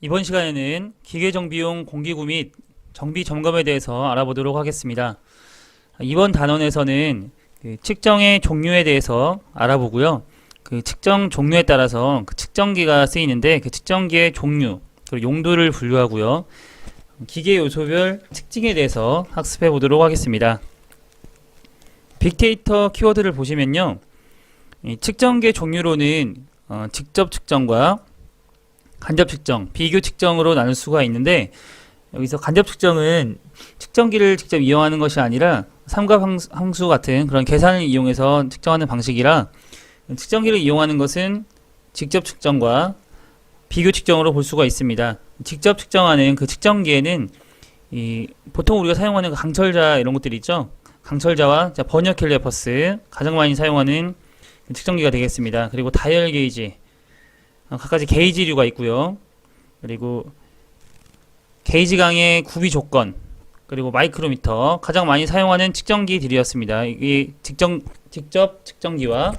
이번 시간에는 기계정비용 공기구 및 정비 점검에 대해서 알아보도록 하겠습니다. 이번 단원에서는 측정의 종류에 대해서 알아보고요. 그 측정 종류에 따라서 그 측정기가 쓰이는데 그 측정기의 종류, 그리고 용도를 분류하고요. 기계 요소별 특징에 대해서 학습해 보도록 하겠습니다. 빅데이터 키워드를 보시면요. 이 측정기 종류로는 직접 측정과 간접 측정, 비교 측정으로 나눌 수가 있는데, 여기서 간접 측정은 측정기를 직접 이용하는 것이 아니라 삼각함수 같은 그런 계산을 이용해서 측정하는 방식이라, 측정기를 이용하는 것은 직접 측정과 비교 측정으로 볼 수가 있습니다. 직접 측정하는 그 측정기에는 보통 우리가 사용하는 그 강철자 이런 것들이 있죠. 강철자와 버니어 캘리퍼스, 가장 많이 사용하는 측정기가 되겠습니다. 그리고 다이얼 게이지, 각가지 게이지류가 있고요. 그리고 게이지강의 구비 조건, 그리고 마이크로미터, 가장 많이 사용하는 측정기들이었습니다. 이 직접 측정기와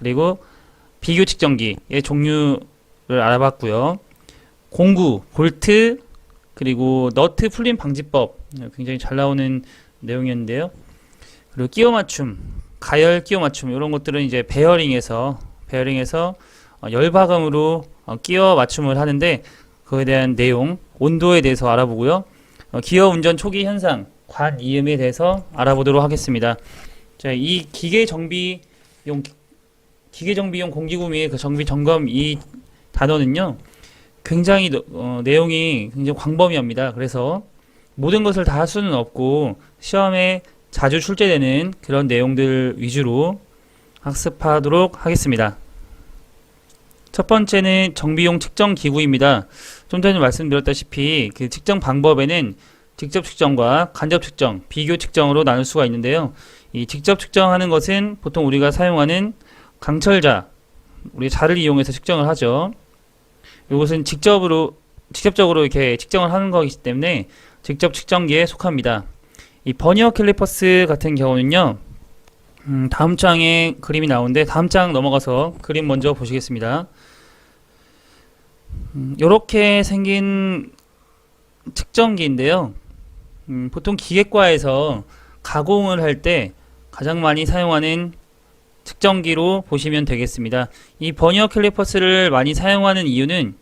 그리고 비교 측정기의 종류를 알아봤고요. 공구, 볼트, 그리고 너트 풀림 방지법, 굉장히 잘 나오는 내용이었는데요. 그리고 끼워 맞춤, 가열 끼워 맞춤, 이런 것들은 이제 베어링에서 열화감으로 끼워 맞춤을 하는데, 그거에 대한 내용, 온도에 대해서 알아보고요. 기어 운전 초기 현상, 관이음에 대해서 알아보도록 하겠습니다. 자, 이 기계정비용 공기구 및 그 정비 점검 이 단어는요, 굉장히 내용이 굉장히 광범위합니다. 그래서 모든 것을 다 할 수는 없고 시험에 자주 출제되는 그런 내용들 위주로 학습하도록 하겠습니다. 첫 번째는 정비용 측정 기구입니다. 좀 전에 말씀드렸다시피 그 측정 방법에는 직접 측정과 간접 측정, 비교 측정으로 나눌 수가 있는데요. 이 직접 측정하는 것은 보통 우리가 사용하는 강철자, 우리 자를 이용해서 측정을 하죠. 이것은 직접적으로 이렇게 측정을 하는 것이기 때문에 직접 측정기에 속합니다. 이 버니어 캘리퍼스 같은 경우는요, 다음 장에 그림이 나오는데, 다음 장 넘어가서 그림 먼저 보시겠습니다. 이렇게 생긴 측정기인데요. 보통 기계과에서 가공을 할 때 가장 많이 사용하는 측정기로 보시면 되겠습니다. 이 버니어 캘리퍼스를 많이 사용하는 이유는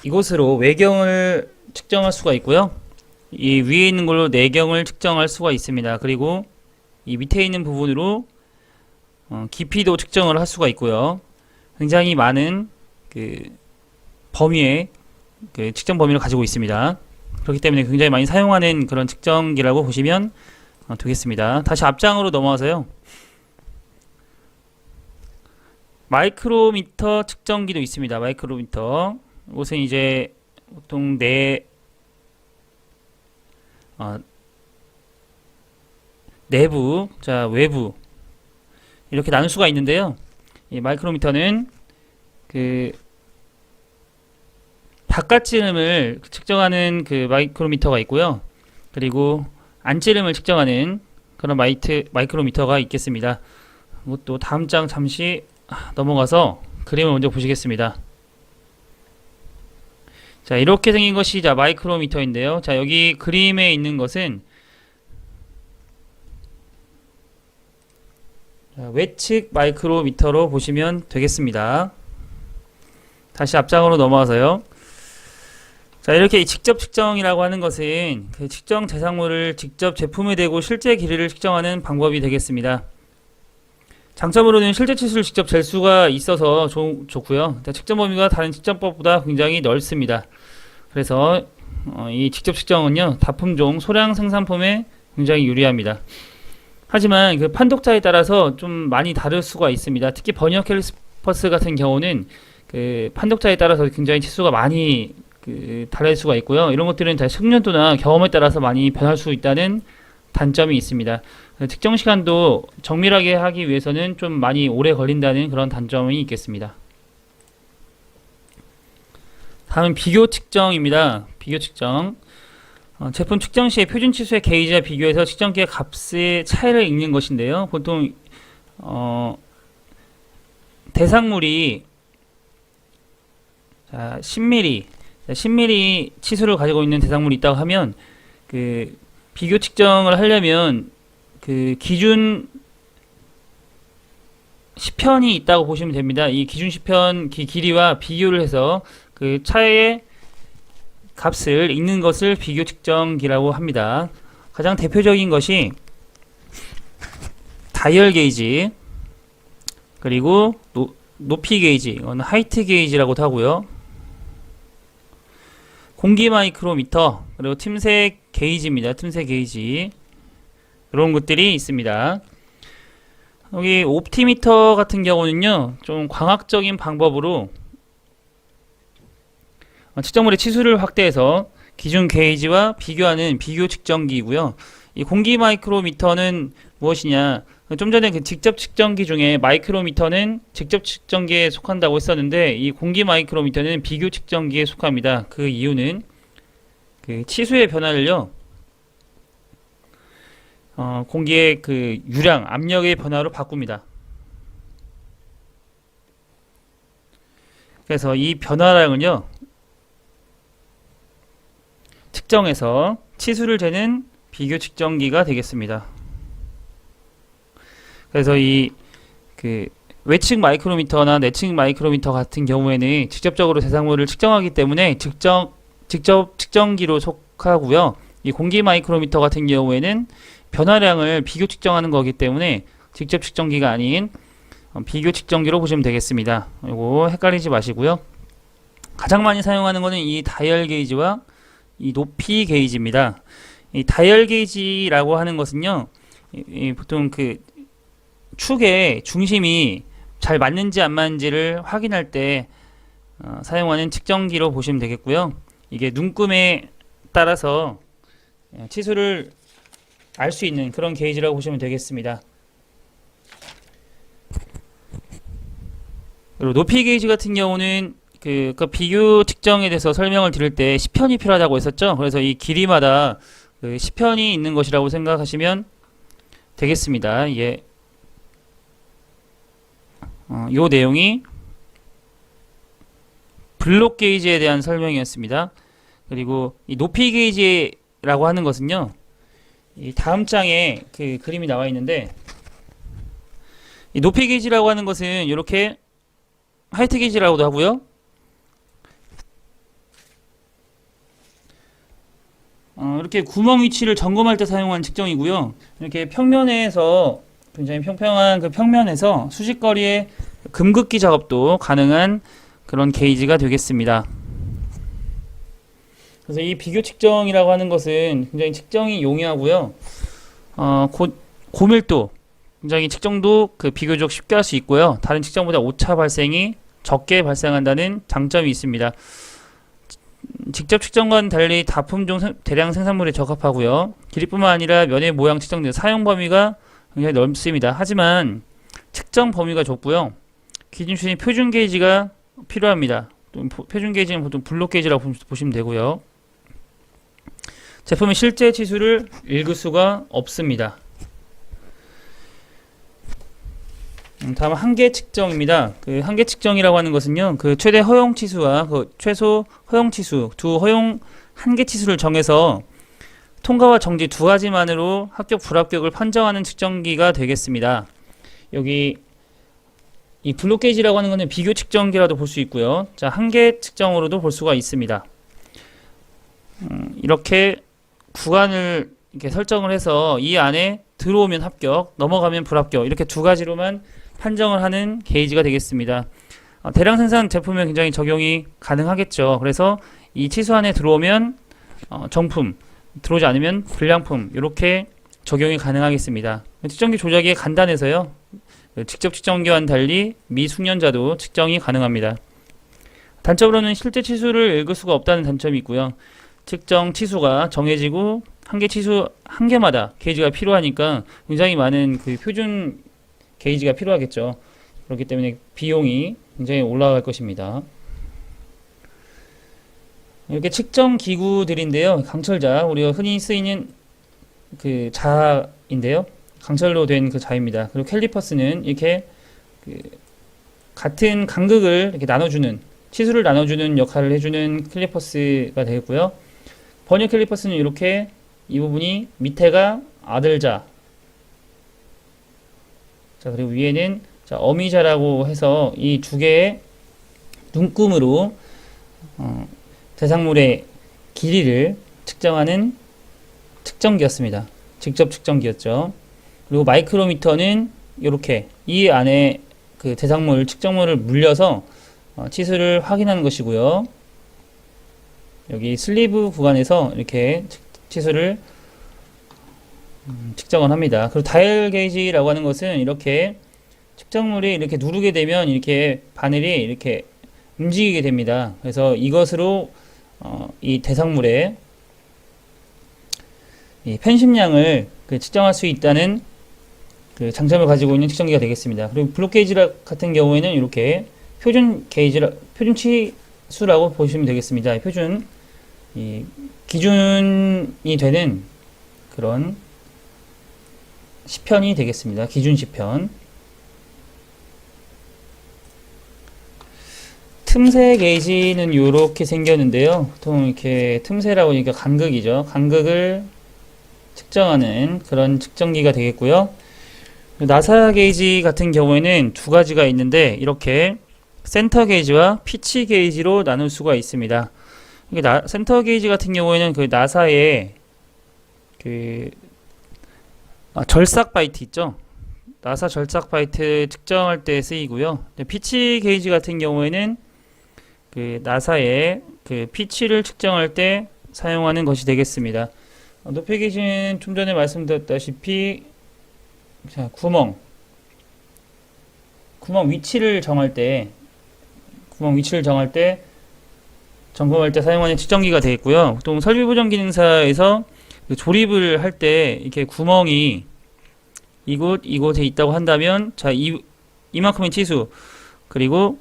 이곳으로 외경을 측정할 수가 있고요. 이 위에 있는 걸로 내경을 측정할 수가 있습니다. 그리고 이 밑에 있는 부분으로 깊이도 측정을 할 수가 있고요. 굉장히 많은 그 범위의 그 측정 범위를 가지고 있습니다. 그렇기 때문에 굉장히 많이 사용하는 그런 측정기라고 보시면 되겠습니다. 다시 앞장으로 넘어와서요. 마이크로미터 측정기도 있습니다. 마이크로미터. 이것은 이제 보통 내부, 외부 이렇게 나눌 수가 있는데요. 이 마이크로미터는 그 바깥지름을 측정하는 그 마이크로미터가 있고요. 그리고 안지름을 측정하는 그런 마이크로미터가 있겠습니다. 이것도 다음 장 잠시 넘어가서 그림을 먼저 보시겠습니다. 자, 이렇게 생긴 것이 마이크로미터인데요. 자, 여기 그림에 있는 것은 외측 마이크로미터로 보시면 되겠습니다. 다시 앞장으로 넘어와서요. 자, 이렇게 직접 측정이라고 하는 것은 그 측정 대상물을 직접 제품에 대고 실제 길이를 측정하는 방법이 되겠습니다. 장점으로는 실제 치수를 직접 잴 수가 있어서 좋고요. 측정 범위가 다른 측정법보다 굉장히 넓습니다. 그래서 이 직접 측정은요, 다품종, 소량 생산품에 굉장히 유리합니다. 하지만 그 판독자에 따라서 좀 많이 다를 수가 있습니다. 특히 버니어 캘리퍼스 같은 경우는 그 판독자에 따라서 굉장히 치수가 많이 다를 수가 있고요. 이런 것들은 다 숙련도나 경험에 따라서 많이 변할 수 있다는 단점이 있습니다. 측정 시간도 정밀하게 하기 위해서는 좀 많이 오래 걸린다는 그런 단점이 있겠습니다. 다음은 비교 측정입니다. 비교 측정. 제품 측정 시에 표준 치수의 게이지와 비교해서 측정기의 값의 차이를 읽는 것인데요. 보통 대상물이 자, 10mm. 자, 10mm 치수를 가지고 있는 대상물이 있다고 하면 그 비교 측정을 하려면 그 기준 10편이 있다고 보시면 됩니다. 이 기준 10편 길이와 비교를 해서 그 차의 값을 읽는 것을 비교 측정기라고 합니다. 가장 대표적인 것이 다이얼 게이지, 그리고 높이 게이지, 이건 하이트 게이지라고도 하고요. 공기 마이크로미터, 그리고 틈새 게이지입니다. 틈새 게이지. 이런 것들이 있습니다. 여기 옵티미터 같은 경우는요, 좀 광학적인 방법으로 측정물의 치수를 확대해서 기준 게이지와 비교하는 비교 측정기이고요. 이 공기 마이크로미터는 무엇이냐? 좀 전에 그 직접 측정기 중에 마이크로미터는 직접 측정기에 속한다고 했었는데, 이 공기 마이크로미터는 비교 측정기에 속합니다. 그 이유는 그 치수의 변화를요, 공기의 그 유량, 압력의 변화로 바꿉니다. 그래서 이 변화량은요, 측정해서 치수를 재는 비교 측정기가 되겠습니다. 그래서 이 그 외측 마이크로미터나 내측 마이크로미터 같은 경우에는 직접적으로 대상물을 측정하기 때문에 직접 측정기로 속하고요. 이 공기 마이크로미터 같은 경우에는 변화량을 비교 측정하는 거기 때문에 직접 측정기가 아닌 비교 측정기로 보시면 되겠습니다. 이거 헷갈리지 마시고요. 가장 많이 사용하는 것은 이 다이얼 게이지와 이 높이 게이지입니다. 이 다이얼 게이지라고 하는 것은요, 보통 그 축의 중심이 잘 맞는지 안 맞는지를 확인할 때 사용하는 측정기로 보시면 되겠고요. 이게 눈금에 따라서 치수를 알 수 있는 그런 게이지라고 보시면 되겠습니다. 그리고 높이 게이지 같은 경우는 그 비교 측정에 대해서 설명을 드릴 때 10편이 필요하다고 했었죠. 그래서 이 길이마다 그 10편이 있는 것이라고 생각하시면 되겠습니다. 예. 요 내용이 블록 게이지에 대한 설명이었습니다. 그리고 이 높이 게이지라고 하는 것은요, 이 다음 장에 그 그림이 나와 있는데, 이 높이 게이지라고 하는 것은 이렇게 하이트 게이지라고도 하고요. 이렇게 구멍 위치를 점검할 때 사용하는 측정이고요. 이렇게 평면에서 굉장히 평평한 그 평면에서 수직거리의 금긋기 작업도 가능한 그런 게이지가 되겠습니다. 그래서 이 비교 측정이라고 하는 것은 굉장히 측정이 용이하고요. 고밀도, 굉장히 측정도 그 비교적 쉽게 할 수 있고요. 다른 측정보다 오차 발생이 적게 발생한다는 장점이 있습니다. 직접 측정과는 달리 다품종 대량 생산물에 적합하고요. 길이뿐만 아니라 면의 모양 측정 등 사용 범위가 굉장히 넓습니다. 하지만 측정 범위가 좁고요. 기준수인 표준 게이지가 필요합니다. 표준 게이지는 보통 블록 게이지라고 보시면 되고요. 제품의 실제 치수를 읽을 수가 없습니다. 다음 한계 측정입니다. 그 한계 측정이라고 하는 것은요, 그 최대 허용 치수와 그 최소 허용 치수, 두 허용 한계 치수를 정해서 통과와 정지 두 가지만으로 합격 불합격을 판정하는 측정기가 되겠습니다. 여기 이 블록 게이지라고 하는 것은 비교 측정기라도 볼 수 있고요. 자, 한계 측정으로도 볼 수가 있습니다. 이렇게 구간을 이렇게 설정을 해서 이 안에 들어오면 합격, 넘어가면 불합격, 이렇게 두 가지로만 판정을 하는 게이지가 되겠습니다. 대량 생산 제품에 굉장히 적용이 가능하겠죠. 그래서 이 치수 안에 들어오면 정품, 들어오지 않으면 불량품, 이렇게 적용이 가능하겠습니다. 측정기 조작이 간단해서요, 직접 측정기와는 달리 미숙련자도 측정이 가능합니다. 단점으로는 실제 치수를 읽을 수가 없다는 단점이 있고요. 측정 치수가 정해지고 한계 치수 한 개마다 게이지가 필요하니까 굉장히 많은 그 표준 게이지가 필요하겠죠. 그렇기 때문에 비용이 굉장히 올라갈 것입니다. 이렇게 측정 기구들인데요. 강철자, 우리가 흔히 쓰이는 그 자인데요. 강철로 된 그 자입니다. 그리고 캘리퍼스는 이렇게 그 같은 간극을 이렇게 나눠주는 치수를 나눠주는 역할을 해주는 캘리퍼스가 되겠고요. 번역 캘리퍼스는 이렇게 이 부분이 밑에가 아들자, 자 그리고 위에는 자, 어미자라고 해서 이 두 개의 눈금으로 대상물의 길이를 측정하는 측정기였습니다. 직접 측정기였죠. 그리고 마이크로미터는 이렇게 이 안에 그 대상물 측정물을 물려서 치수를 확인하는 것이고요. 여기 슬리브 구간에서 이렇게 치수를 측정을 합니다. 그리고 다이얼 게이지라고 하는 것은 이렇게 측정물이 이렇게 누르게 되면 이렇게 바늘이 이렇게 움직이게 됩니다. 그래서 이것으로 이 대상물의 이 편심량을 측정할 수 있다는 그 장점을 가지고 있는 측정기가 되겠습니다. 그리고 블록 게이지 같은 경우에는 이렇게 표준 치수라고 보시면 되겠습니다. 표준 이 기준이 되는 그런 시편이 되겠습니다. 기준 시편. 틈새 게이지는 이렇게 생겼는데요. 보통 이렇게 틈새라고 하니까 간극이죠. 간극을 측정하는 그런 측정기가 되겠고요. 나사 게이지 같은 경우에는 두 가지가 있는데 이렇게 센터 게이지와 피치 게이지로 나눌 수가 있습니다. 센터 게이지 같은 경우에는 그 나사의 그 절삭 바이트 있죠. 나사 절삭 바이트 측정할 때 쓰이고요. 피치 게이지 같은 경우에는 그 나사의 그 피치를 측정할 때 사용하는 것이 되겠습니다. 높이 게이지는 좀 전에 말씀드렸다시피 자, 구멍 위치를 정할 때 점검할 때 사용하는 측정기가 되겠고요. 보통 설비보정 기능사에서 그 조립을 할 때 이렇게 구멍이 이곳에 있다고 한다면 자, 이만큼의 치수 그리고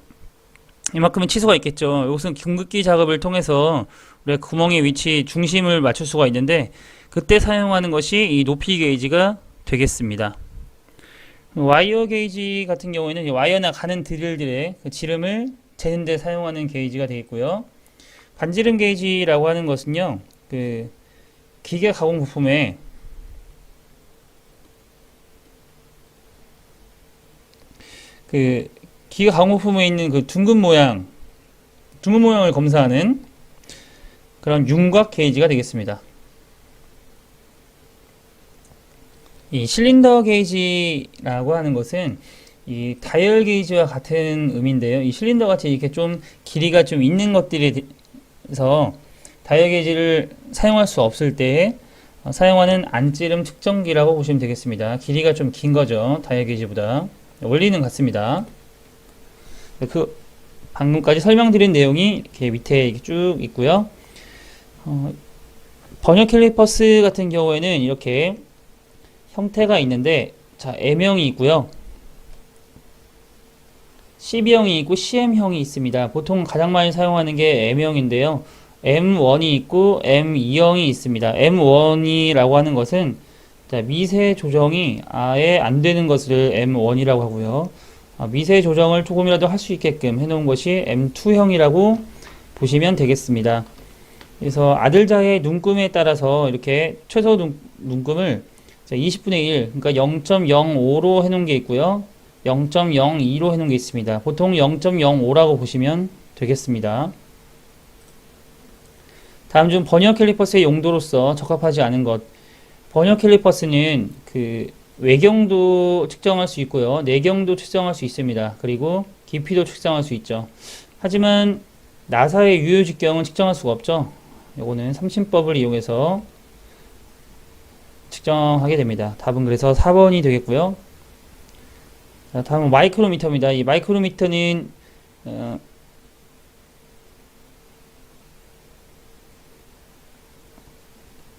이만큼의 치수가 있겠죠. 이것은 궁극기 작업을 통해서 우리가 구멍의 위치 중심을 맞출 수가 있는데 그때 사용하는 것이 이 높이 게이지가 되겠습니다. 와이어 게이지 같은 경우에는 와이어나 가는 드릴들의 그 지름을 재는 데 사용하는 게이지가 되겠고요. 반지름 게이지라고 하는 것은요, 그 기계 가공 부품에 그 기계 가공 부품에 있는 그 둥근 모양을 검사하는 그런 윤곽 게이지가 되겠습니다. 이 실린더 게이지라고 하는 것은 이 다이얼 게이지와 같은 의미인데요. 이 실린더 같이 이렇게 좀 길이가 좀 있는 것들에서 다이얼 게이지를 사용할 수 없을 때 사용하는 안찌름 측정기라고 보시면 되겠습니다. 길이가 좀 긴 거죠. 다이얼 게이지보다. 원리는 같습니다. 그 방금까지 설명드린 내용이 이렇게 밑에 이렇게 쭉 있고요. 번역 캘리퍼스 같은 경우에는 이렇게 형태가 있는데 자, M형이 있고요. CB형이 있고 CM형이 있습니다. 보통 가장 많이 사용하는 게 M형인데요. M1이 있고 M2형이 있습니다. M1이라고 하는 것은 자, 미세 조정이 아예 안 되는 것을 M1이라고 하고요. 미세 조정을 조금이라도 할 수 있게끔 해놓은 것이 M2형이라고 보시면 되겠습니다. 그래서 아들자의 눈금에 따라서 이렇게 최소 눈금을 20분의 1, 그러니까 0.05로 해놓은 게 있고요. 0.02로 해놓은 게 있습니다. 보통 0.05라고 보시면 되겠습니다. 다음 중 번역 캘리퍼스의 용도로서 적합하지 않은 것. 번역 캘리퍼스는 그 외경도 측정할 수 있고요. 내경도 측정할 수 있습니다. 그리고 깊이도 측정할 수 있죠. 하지만 나사의 유효 직경은 측정할 수가 없죠. 요거는 삼신법을 이용해서 측정하게 됩니다. 답은 그래서 4번이 되겠고요. 자, 다음은 마이크로미터입니다. 이 마이크로미터는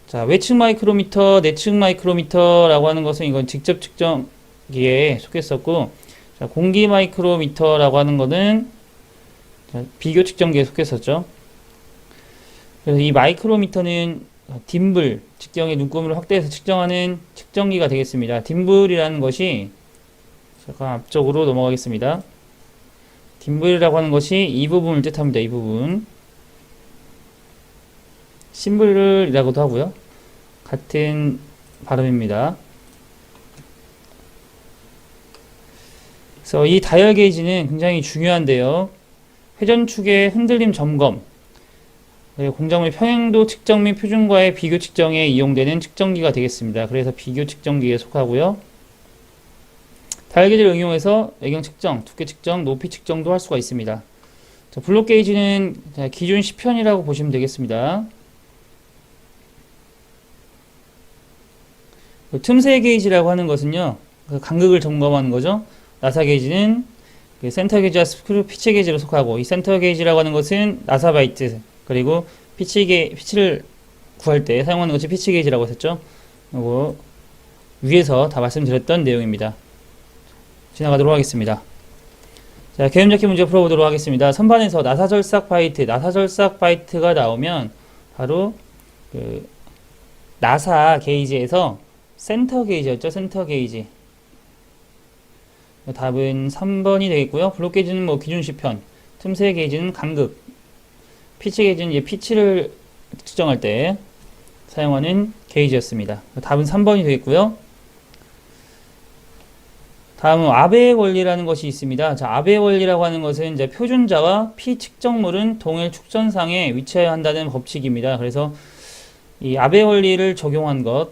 자, 외측 마이크로미터, 내측 마이크로미터라고 하는 것은 이건 직접 측정기에 속했었고, 자, 공기 마이크로미터라고 하는 것은 자, 비교 측정기에 속했었죠. 그래서 이 마이크로미터는 딤블, 직경의 눈금을 확대해서 측정하는 측정기가 되겠습니다. 딤블이라는 것이 잠깐 앞쪽으로 넘어가겠습니다. 딤블이라고 하는 것이 이 부분을 뜻합니다. 이 부분. 심블이라고도 하고요. 같은 발음입니다. 그래서 이 다이얼 게이지는 굉장히 중요한데요. 회전축의 흔들림 점검, 그리고 공작물 평행도 측정 및 표준과의 비교 측정에 이용되는 측정기가 되겠습니다. 그래서 비교 측정기에 속하고요. 다이얼 게이지를 응용해서 외경 측정, 두께 측정, 높이 측정도 할 수가 있습니다. 자, 블록 게이지는 기준 10편이라고 보시면 되겠습니다. 틈새 게이지라고 하는 것은요, 간극을 점검하는 거죠. 나사 게이지는 센터 게이지와 스크류 피치 게이지로 속하고, 이 센터 게이지라고 하는 것은 나사 바이트, 그리고 피치를 구할 때 사용하는 것이 피치 게이지라고 했었죠. 이거 위에서 다 말씀드렸던 내용입니다. 지나가도록 하겠습니다. 자, 개념적인 문제 풀어보도록 하겠습니다. 선반에서 나사절삭 바이트가 나오면 바로 나사 게이지에서 센터 게이지였죠. 센터 게이지. 답은 3번이 되겠고요. 블록 게이지는 기준 10편, 틈새 게이지는 간극, 피치 게이지는 이제 피치를 측정할 때 사용하는 게이지였습니다. 답은 3번이 되겠고요. 다음은 아베의 원리라는 것이 있습니다. 자, 아베의 원리라고 하는 것은 이제 표준자와 피 측정물은 동일 축전상에 위치해야 한다는 법칙입니다. 그래서 이 아베의 원리를 적용한 것,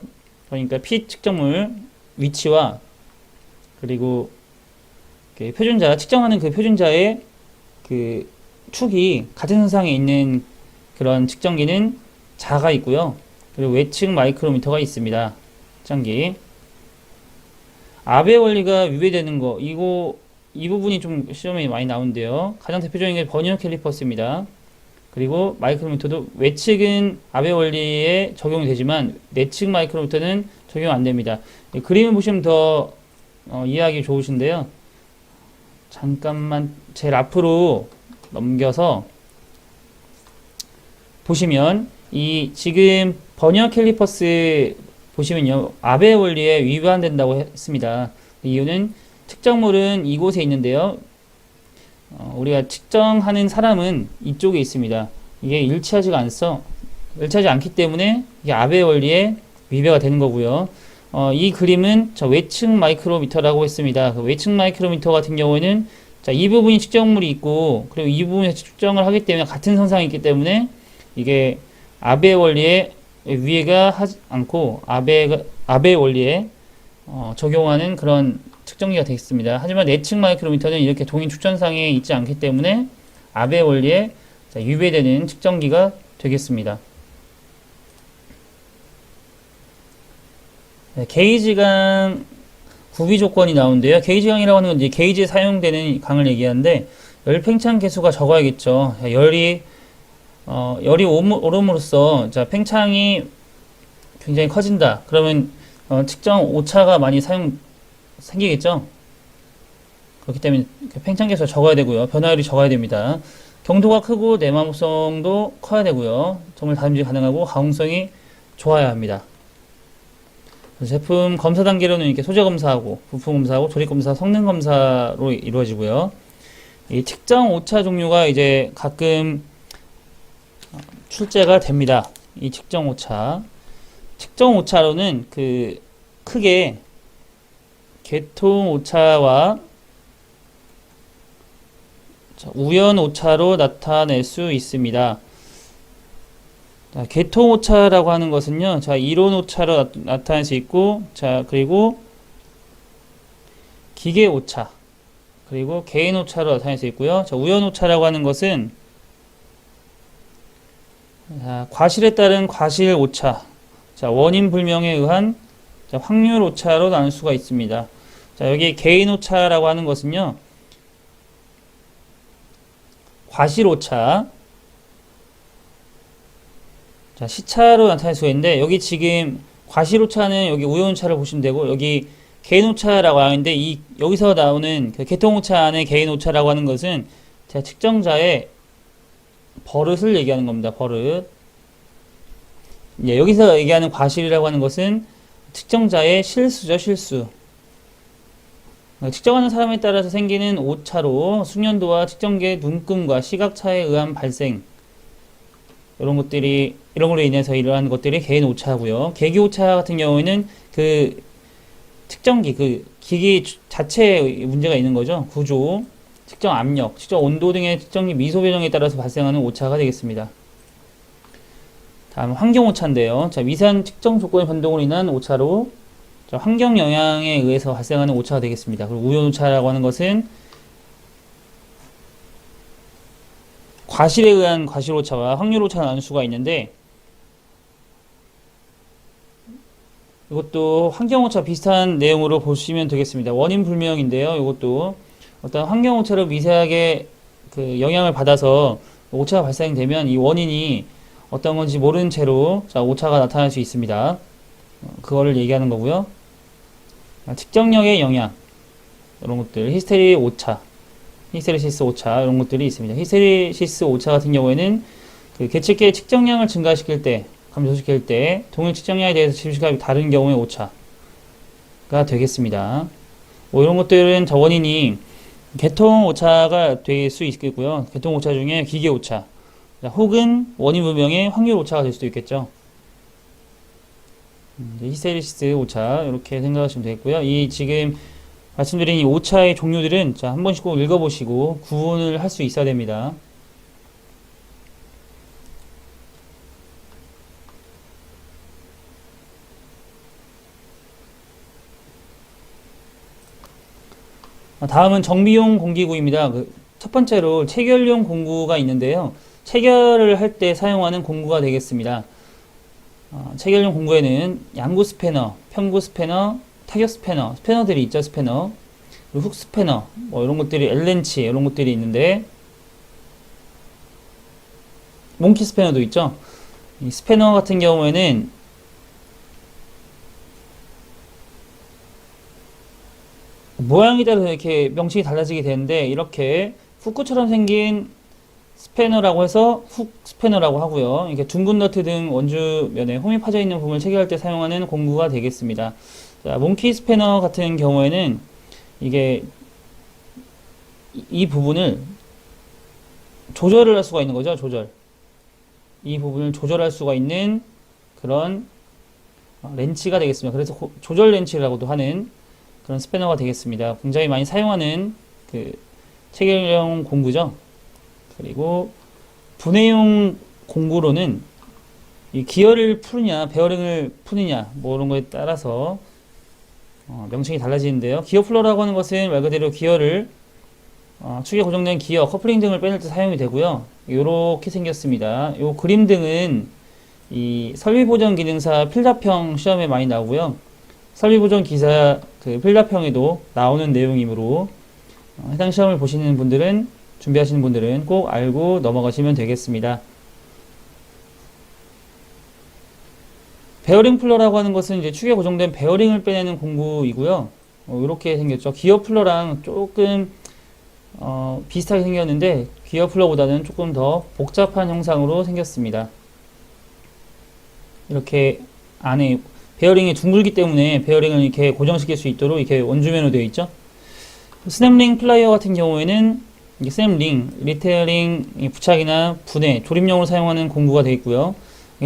그러니까 피 측정물 위치와 그리고 표준자 측정하는 그 표준자의 그 축이 같은 선상에 있는 그런 측정기는 자가 있고요. 그리고 외측 마이크로미터가 있습니다. 측정기. 아베 원리가 위배되는 거, 이 부분이 좀 시험에 많이 나오는데요. 가장 대표적인 게 버니어 캘리퍼스입니다. 그리고 마이크로미터도 외측은 아베 원리에 적용이 되지만 내측 마이크로미터는 적용 안 됩니다. 그림을 보시면 더 이해하기 좋으신데요. 잠깐만 제일 앞으로 넘겨서 보시면 이 지금 버니어 캘리퍼스 보시면요, 아베 원리에 위반된다고 했습니다. 이유는 측정물은 이곳에 있는데요. 우리가 측정하는 사람은 이쪽에 있습니다. 이게 일치하지 않기 때문에 이게 아베 원리에 위배가 되는 거고요. 이 그림은 외측 마이크로미터라고 했습니다. 그 외측 마이크로미터 같은 경우에는 이 부분이 측정물이 있고, 그리고 이 부분에서 측정을 하기 때문에 같은 선상이 있기 때문에 이게 아베 원리에 위해가 하지 않고 아베 원리에 적용하는 그런 측정기가 되겠습니다. 하지만 내측 마이크로미터는 이렇게 동일 축전상에 있지 않기 때문에 아베 원리에 위배되는 측정기가 되겠습니다. 네, 게이지강 구비 조건이 나오는데요. 게이지강이라고 하는 건 이제 게이지에 사용되는 강을 얘기하는데 열 팽창 개수가 적어야겠죠. 열이 오름으로써 팽창이 굉장히 커진다. 그러면 측정 오차가 많이 생기겠죠. 그렇기 때문에 팽창 개수가 적어야 되고요. 변화율이 적어야 됩니다. 경도가 크고 내마성도 커야 되고요. 정말 다림질이 가능하고 가공성이 좋아야 합니다. 제품 검사 단계로는 이렇게 소재 검사하고 부품 검사하고 조립 검사, 성능 검사로 이루어지고요. 이 측정 오차 종류가 이제 가끔 출제가 됩니다. 이 측정 오차. 측정 오차로는 크게 계통 오차와 우연 오차로 나타낼 수 있습니다. 계통 오차라고 하는 것은요, 이론 오차로 나타낼 수 있고, 그리고 기계 오차, 그리고 개인 오차로 나타낼 수 있고요. 우연 오차라고 하는 것은 과실에 따른 과실 오차, 원인 불명에 의한 확률 오차로 나눌 수가 있습니다. 여기 개인 오차라고 하는 것은요, 과실 오차, 시차로 나타낼 수가 있는데, 여기 지금 과실 오차는 여기 우연 오차를 보시면 되고, 여기 개인 오차라고 하는데, 여기서 나오는 계통 오차 안에 개인 오차라고 하는 것은 측정자의 버릇을 얘기하는 겁니다. 버릇. 여기서 얘기하는 과실이라고 하는 것은 측정자의 실수죠, 실수. 측정하는 사람에 따라서 생기는 오차로 숙련도와 측정기의 눈금과 시각차에 의한 발생, 이런 걸로 인해서 일어나는 것들이 개인 오차고요. 계기 오차 같은 경우에는 그 측정기, 그 기기 자체에 문제가 있는 거죠. 구조, 측정 압력, 측정 온도 등의 측정기 미소 변형에 따라서 발생하는 오차가 되겠습니다. 다음 환경 오차인데요. 자, 위산 측정 조건의 변동으로 인한 오차로 환경 영향에 의해서 발생하는 오차가 되겠습니다. 그리고 우연 오차라고 하는 것은 과실에 의한 과실 오차와 확률 오차가 나눌 수가 있는데, 이것도 환경 오차 비슷한 내용으로 보시면 되겠습니다. 원인 불명인데요. 이것도 어떤 환경 오차로 미세하게 그 영향을 받아서 오차가 발생되면 이 원인이 어떤 건지 모르는 채로 오차가 나타날 수 있습니다. 그거를 얘기하는 거고요. 측정력의 영향, 이런 것들, 히스테리 오차, 히스테리시스 오차, 이런 것들이 있습니다. 히스테리시스 오차 같은 경우에는 그 계측계의 측정량을 증가시킬 때, 감소시킬 때 동일 측정량에 대해서 집시값이 다른 경우의 오차가 되겠습니다. 이런 것들은 원인이 계통 오차가 될 수 있겠고요. 계통 오차 중에 기계 오차, 혹은 원인 불명의 확률 오차가 될 수도 있겠죠. 히스테리시스 오차, 이렇게 생각하시면 되겠고요. 이 지금 말씀드린 이 오차의 종류들은 한 번씩 꼭 읽어보시고 구분을 할 수 있어야 됩니다. 다음은 정비용 공기구입니다. 첫 번째로 체결용 공구가 있는데요. 체결을 할 때 사용하는 공구가 되겠습니다. 체결용 공구에는 양구 스패너, 편구 스패너, 타격 스패너, 스패너들이 있죠. 스패너, 그리고 훅 스패너, 이런 것들이, L렌치, 이런 것들이 있는데, 몽키 스패너도 있죠. 이 스패너 같은 경우에는 모양에 따라서 이렇게 명칭이 달라지게 되는데, 이렇게 후크처럼 생긴 스패너라고 해서 훅 스패너라고 하고요. 이렇게 둥근 너트 등 원주면에 홈이 파져 있는 부분을 체결할 때 사용하는 공구가 되겠습니다. 자, 몽키 스패너 같은 경우에는 이게 이 부분을 조절을 할 수가 있는 거죠. 이 부분을 조절할 수가 있는 그런 렌치가 되겠습니다. 그래서 조절 렌치라고도 하는 그런 스패너가 되겠습니다. 굉장히 많이 사용하는 그 체결용 공구죠. 그리고 분해용 공구로는 이 기어를 푸느냐, 베어링을 푸느냐, 이런 거에 따라서 명칭이 달라지는데요. 기어 플러라고 하는 것은 말 그대로 기어를 축에 고정된 기어, 커플링 등을 빼낼 때 사용이 되고요. 이렇게 생겼습니다. 이 그림 등은 이 설비보정 기능사 필답형 시험에 많이 나오고요. 설비보정 기사 그 필답형에도 나오는 내용이므로 해당 시험을 보시는 분들은, 준비하시는 분들은 꼭 알고 넘어가시면 되겠습니다. 베어링 풀러라고 하는 것은 이제 축에 고정된 베어링을 빼내는 공구이고요. 이렇게 생겼죠. 기어 풀러랑 조금 비슷하게 생겼는데 기어 풀러보다는 조금 더 복잡한 형상으로 생겼습니다. 이렇게 안에 베어링이 둥글기 때문에 베어링을 이렇게 고정시킬 수 있도록 이렇게 원주면으로 되어 있죠. 스냅링 플라이어 같은 경우에는 스냅링, 리테어링 부착이나 분해, 조립용으로 사용하는 공구가 되어 있고요.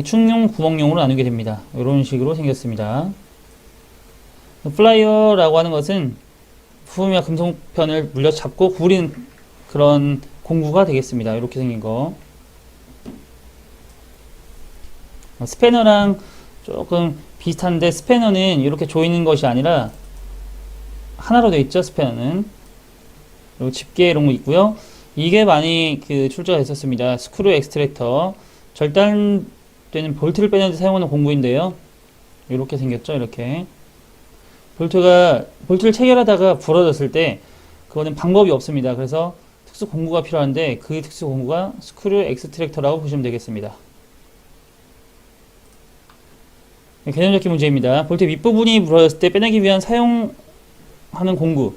충용, 구멍용으로 나누게 됩니다. 이런 식으로 생겼습니다. 플라이어라고 하는 것은 부품이나 금속편을 물려 잡고 구부리는 그런 공구가 되겠습니다. 이렇게 생긴 거. 스패너랑 조금 비슷한데, 스패너는 이렇게 조이는 것이 아니라 하나로 되어 있죠. 스패너는. 그리고 집게 이런 거 있고요. 이게 많이 출제가 됐었습니다. 스크류 엑스트랙터, 절단되는 볼트를 빼는 데 사용하는 공구인데요. 이렇게 생겼죠. 이렇게 볼트를 체결하다가 부러졌을 때 그거는 방법이 없습니다. 그래서 특수 공구가 필요한데, 그 특수 공구가 스크류 엑스트랙터라고 보시면 되겠습니다. 개념 잡기 문제입니다. 볼트 윗부분이 부러졌을 때 빼내기 위한 사용하는 공구,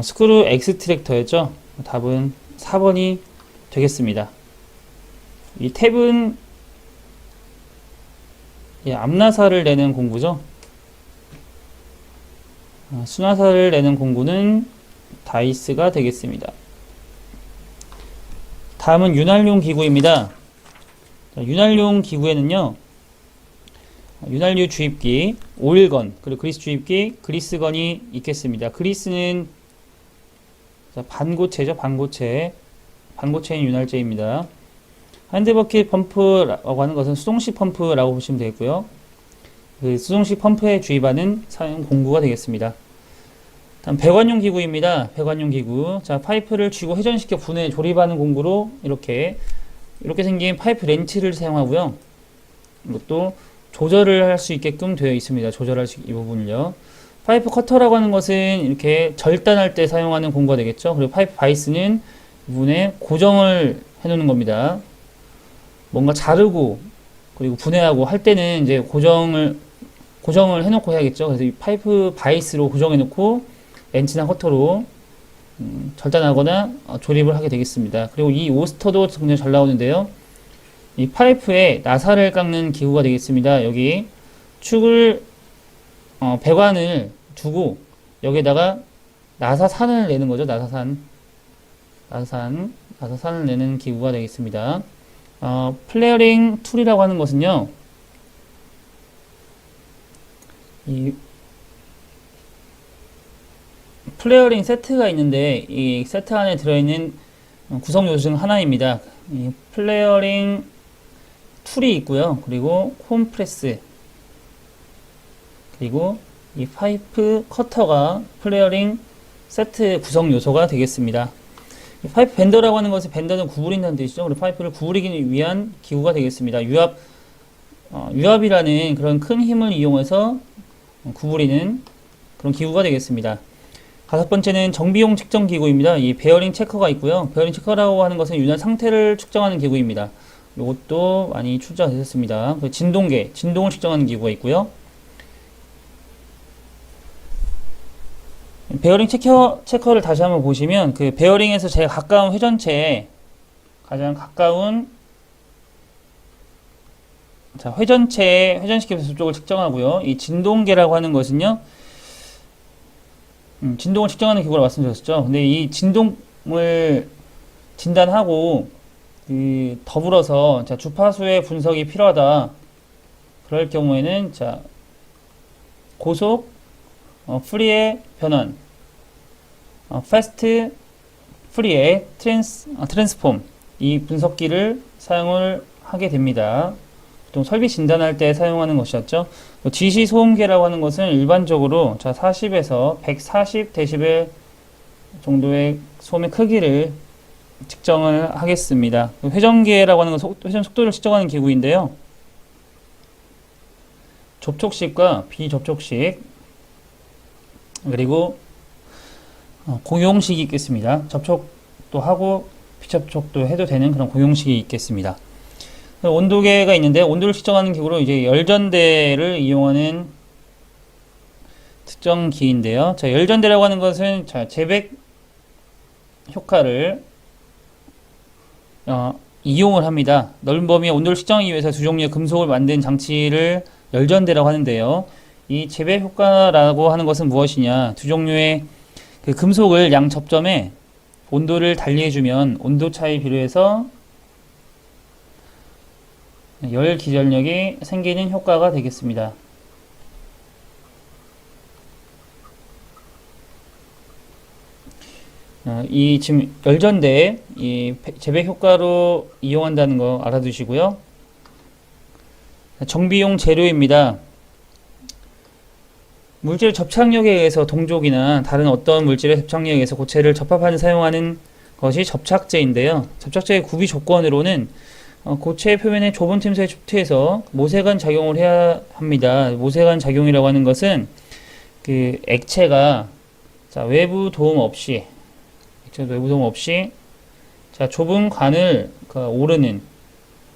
스크류 엑스트랙터였죠. 답은 4번이 되겠습니다. 이 탭은 암나사를 내는 공구죠. 순화살을 내는 공구는 다이스가 되겠습니다. 다음은 윤활용 기구입니다. 윤활용 기구에는요, 윤활유 주입기, 오일건, 그리고 그리스 주입기, 그리스건이 있겠습니다. 그리스는 반고체죠, 반고체인 윤활제입니다. 핸드버킷 펌프라고 하는 것은 수동식 펌프라고 보시면 되겠고요. 그 수동식 펌프에 주입하는 사용 공구가 되겠습니다. 다음 배관용 기구입니다. 배관용 기구. 자, 파이프를 쥐고 회전시켜 분해 조립하는 공구로 이렇게 생긴 파이프 렌치를 사용하고요. 이것도 조절을 할 수 있게끔 되어 있습니다. 조절할 수, 이 부분을요. 파이프 커터라고 하는 것은 이렇게 절단할 때 사용하는 공구가 되겠죠. 그리고 파이프 바이스는 이 부분에 고정을 해 놓는 겁니다. 뭔가 자르고 그리고 분해하고 할 때는 이제 고정을 해놓고 해야겠죠. 그래서 이 파이프 바이스로 고정해 놓고 렌치나 커터로 절단하거나 조립을 하게 되겠습니다. 그리고 이 오스터도 굉장히 잘 나오는데요. 이 파이프에 나사를 깎는 기구가 되겠습니다. 여기 축을 배관을 두고 여기에다가 나사산을 내는 거죠. 나사산을 내는 기구가 되겠습니다. 플레어링 툴이라고 하는 것은요, 이 플레어링 세트가 있는데 이 세트 안에 들어있는 구성 요소 중 하나입니다. 이 플레어링 툴이 있고요. 그리고 콤프레스, 그리고 이 파이프 커터가 플레어링 세트 구성 요소가 되겠습니다. 이 파이프 밴더라고 하는 것은, 밴더는 구부린다는 뜻이죠. 그리고 파이프를 구부리기 위한 기구가 되겠습니다. 유압이라는 그런 큰 힘을 이용해서 구부리는 그런 기구가 되겠습니다. 다섯 번째는 정비용 측정 기구입니다. 이 베어링 체커가 있고요. 베어링 체커라고 하는 것은 윤활 상태를 측정하는 기구입니다. 이것도 많이 출제가 되셨습니다. 진동계, 진동을 측정하는 기구가 있고요. 베어링 체커를 다시 한번 보시면, 그 베어링에서 제일 가까운 회전체에 가장 가까운, 자, 회전체에 회전시키면서 속도를 측정하고요. 이 진동계라고 하는 것은요, 진동을 측정하는 기구라고 말씀드렸죠. 근데 이 진동을 진단하고 더불어서, 자, 주파수의 분석이 필요하다. 그럴 경우에는, 자, 고속 프리의 변환, 패스트 프리의 트랜스폼, 이 분석기를 사용을 하게 됩니다. 보통 설비 진단할 때 사용하는 것이었죠. 지시 소음계라고 하는 것은 일반적으로, 자, 40에서 140dB 정도의 소음의 크기를 측정을 하겠습니다. 회전계라고 하는 건 회전 속도를 측정하는 기구인데요. 접촉식과 비접촉식, 그리고 공용식이 있겠습니다. 접촉도 하고 비접촉도 해도 되는 그런 공용식이 있겠습니다. 온도계가 있는데, 온도를 측정하는 기구로 이제 열전대를 이용하는 특정기인데요. 자, 열전대라고 하는 것은, 자, 재백 효과를 이용을 합니다. 넓은 범위의 온도를 측정하기 위해서 두 종류의 금속을 만든 장치를 열전대라고 하는데요. 이 재백 효과라고 하는 것은 무엇이냐? 두 종류의 그 금속을 양 접점에 온도를 달리해주면 온도 차에 비례해서 열 기전력이 생기는 효과가 되겠습니다. 이 지금 열전대에 이 재백 효과로 이용한다는 거 알아두시고요. 정비용 재료입니다. 물질 접착력에 의해서 동족이나 다른 어떤 물질의 접착력에 의해서 고체를 접합하는 사용하는 것이 접착제인데요. 접착제의 구비 조건으로는 고체 표면에 좁은 틈새에 축투해서 모세관 작용을 해야 합니다. 모세관 작용이라고 하는 것은 그 액체가, 자, 외부 도움 없이 자, 좁은 관을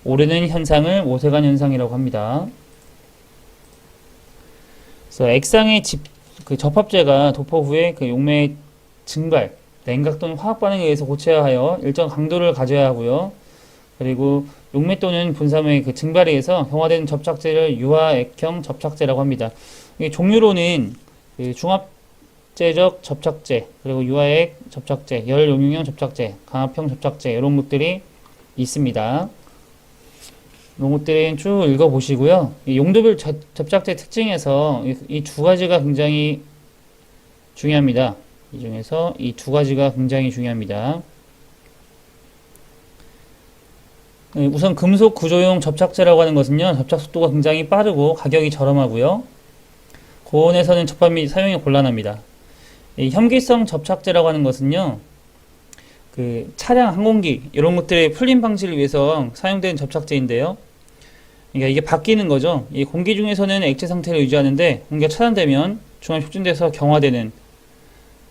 오르는 현상을 모세관 현상이라고 합니다. 그래서 액상의 접합제가 도포 후에 그 용매의 증발, 냉각 또는 화학 반응에 의해서 고체화하여 일정 강도를 가져야 하고요. 그리고 용매 또는 분사물의 그 증발에 의해서 경화된 접착제를 유화액형 접착제라고 합니다. 이게 종류로는 그 국제적 접착제, 그리고 유화액 접착제, 열 용융형 접착제, 강압형 접착제 이런 것들이 있습니다. 이런 것들은 쭉 읽어보시고요. 이 용도별 접착제 특징에서 이 두 가지가 굉장히 중요합니다. 이 중에서 이 두 가지가 굉장히 중요합니다. 우선 금속 구조용 접착제라고 하는 것은요, 접착 속도가 굉장히 빠르고 가격이 저렴하고요. 고온에서는 접합 및 사용이 곤란합니다. 이 혐기성 접착제라고 하는 것은요, 그 차량, 항공기 이런 것들의 풀림 방지를 위해서 사용되는 접착제인데요. 그러니까 이게 바뀌는 거죠. 이 공기 중에서는 액체 상태를 유지하는데 공기가 차단되면 중앙 촉진돼서 경화되는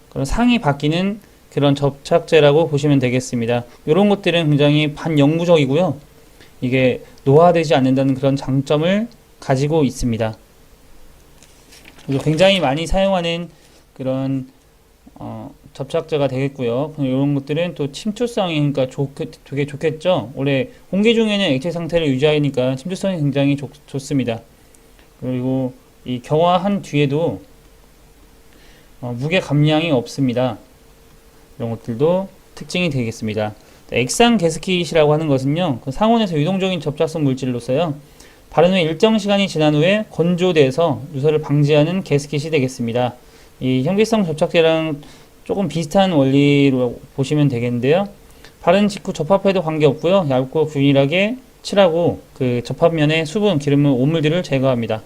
그런 상이 바뀌는 그런 접착제라고 보시면 되겠습니다. 이런 것들은 굉장히 반영구적이고요. 이게 노화되지 않는다는 그런 장점을 가지고 있습니다. 그리고 굉장히 많이 사용하는 그런 접착제가 되겠고요. 이런 것들은 또 침투성이 그러니까 되게 좋겠죠. 원래 공기 중에는 액체 상태를 유지하니까 침투성이 굉장히 좋습니다. 그리고 이 경화한 뒤에도 무게 감량이 없습니다. 이런 것들도 특징이 되겠습니다. 액상 게스킷이라고 하는 것은요, 그 상온에서 유동적인 접착성 물질로서요, 바른 후에 일정 시간이 지난 후에 건조돼서 누설을 방지하는 게스킷이 되겠습니다. 이 혐기성 접착제랑 조금 비슷한 원리로 보시면 되겠는데요. 바른 직후 접합해도 관계없고요. 얇고 균일하게 칠하고 그 접합면의 수분, 기름물, 오물들을 제거합니다.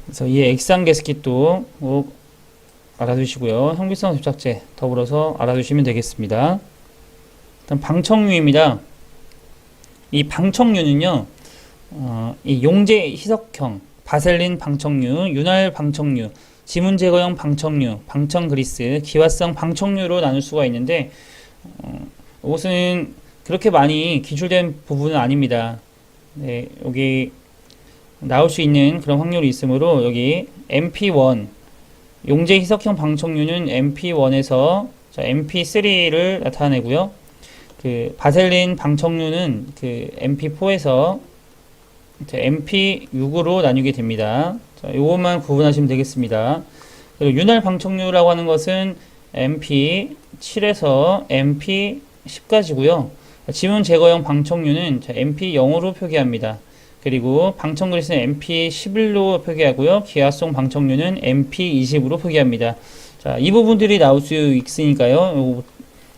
그래서 이 액상 게스킷도 꼭 알아두시고요. 혐기성 접착제 더불어서 알아두시면 되겠습니다. 일단 방청류입니다. 이 방청류는요, 이 용제 희석형, 바셀린 방청류, 윤활 방청류, 지문 제거용 방청류, 방청 그리스, 기화성 방청류로 나눌 수가 있는데, 이것은 그렇게 많이 기출된 부분은 아닙니다. 네, 여기 나올 수 있는 그런 확률이 있으므로 여기 MP1 용제 희석형 방청류는 MP1에서 MP3를 나타내고요. 그 바셀린 방청류는 그 MP4에서 MP6으로 나뉘게 됩니다. 자, 이것만 구분하시면 되겠습니다. 그리고 윤활 방청류라고 하는 것은 MP7에서 MP10까지고요. 지문 제거용 방청류는 MP0으로 표기합니다. 그리고 방청 그리스는 MP11로 표기하고요. 기화성 방청류는 MP20으로 표기합니다. 자, 이 부분들이 나올 수 있으니까요.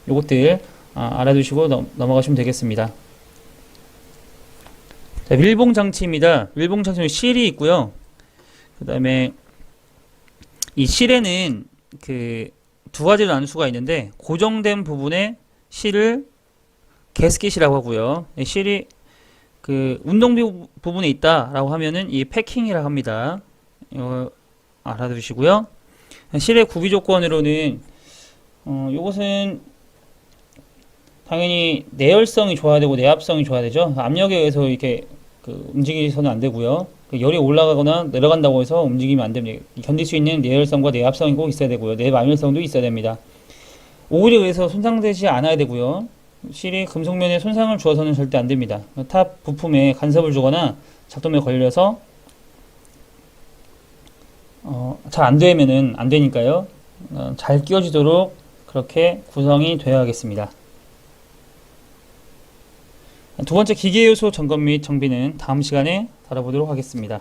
요것들 알아두시고 넘어가시면 되겠습니다. 자, 밀봉 장치입니다. 밀봉 장치는 실이 있고요. 그 다음에 이 실에는 그 두 가지로 나눌 수가 있는데, 고정된 부분에 실을 게스킷이라고 하고요. 실이 그 운동 부분에 있다라고 하면은 이 패킹이라고 합니다. 이거 알아두시고요. 실의 구비 조건으로는 이것은 당연히 내열성이 좋아야 되고 내압성이 좋아야 되죠. 압력에 의해서 이렇게 움직이서는 안 되고요. 열이 올라가거나 내려간다고 해서 움직이면 안 됩니다. 견딜 수 있는 내열성과 내압성이 꼭 있어야 되고요. 내마밀성도 있어야 됩니다. 오일에 의해서 손상되지 않아야 되고요. 실이 금속면에 손상을 주어서는 절대 안 됩니다. 탑 부품에 간섭을 주거나 작동에 걸려서 잘 안 되면은 안 되니까요. 잘 끼워지도록 그렇게 구성이 되어야겠습니다. 두 번째 기계 요소 점검 및 정비는 다음 시간에 다뤄보도록 하겠습니다.